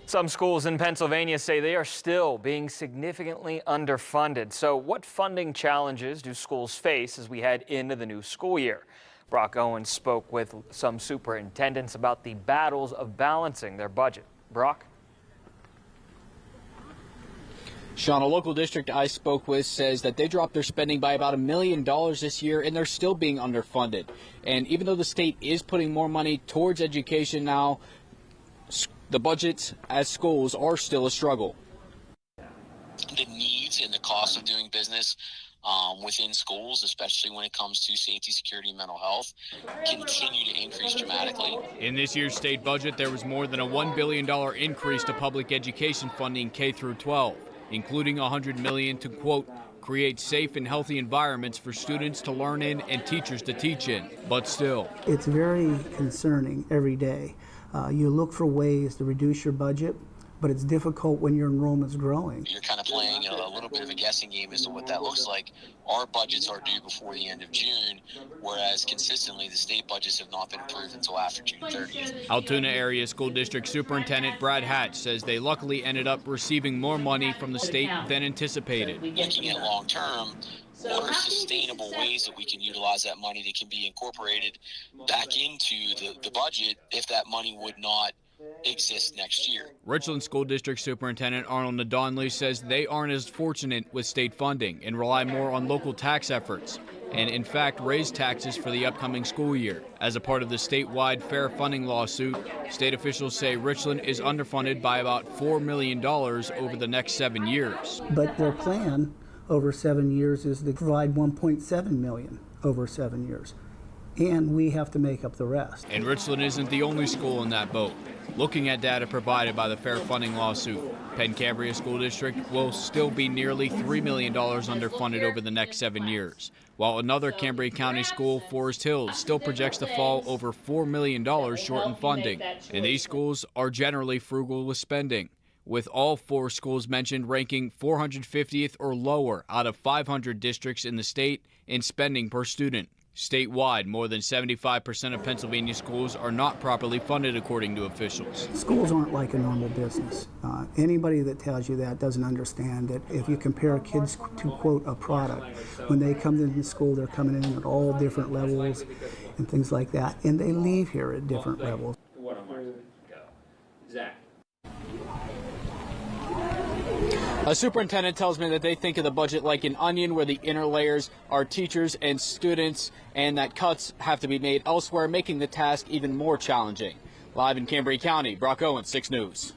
Some schools in Pennsylvania say they are still being significantly underfunded. So what funding challenges do schools face as we head into the new school year? Brock Owens spoke with some superintendents about the battles of balancing their budget. Brock? Sean, a local district I spoke with says that they dropped their spending by about $1 million this year, and they're still being underfunded. And even though the state is putting more money towards education now, the budgets as schools are still a struggle. The needs and the cost of doing business within schools, especially when it comes to safety, security, and mental health, continue to increase dramatically. In this year's state budget, there was more than a $1 billion increase to public education funding K through 12, including $100 million to, quote, create safe and healthy environments for students to learn in and teachers to teach in. But still, it's very concerning every day. You look for ways to reduce your budget, but it's difficult when your enrollment's growing. You're kind of playing a little bit of a guessing game as to what that looks like. Our budgets are due before the end of June, whereas consistently the state budgets have not been approved until after June 30th. Altoona Area School District Superintendent Brad Hatch says they luckily ended up receiving more money from the state than anticipated. Looking at long term, what are sustainable ways that we can utilize that money that can be incorporated back into the budget if that money would not exist next year? Richland School District Superintendent Arnold Nadonley says they aren't as fortunate with state funding and rely more on local tax efforts and, in fact, raise taxes for the upcoming school year. As a part of the statewide fair funding lawsuit, state officials say Richland is underfunded by about $4 million over the next 7 years. But their plan over 7 years is to provide $1.7 million over 7 years. And we have to make up the rest. And Richland isn't the only school in that boat. Looking at data provided by the fair funding lawsuit, Penn Cambria School District will still be nearly $3 million underfunded over the next 7 years, while another Cambria County school, Forest Hills, still projects to fall over $4 million short in funding. And these schools are generally frugal with spending, with all 4 schools mentioned ranking 450th or lower out of 500 districts in the state in spending per student. Statewide, more than 75% of Pennsylvania schools are not properly funded, according to officials. Schools aren't like a normal business. Anybody that tells you that doesn't understand that if you compare kids to, quote, a product, when they come into school, they're coming in at all different levels and things like that, and they leave here at different levels. A superintendent tells me that they think of the budget like an onion where the inner layers are teachers and students, and that cuts have to be made elsewhere, making the task even more challenging. Live in Cambria County, Brock Owens, 6 News.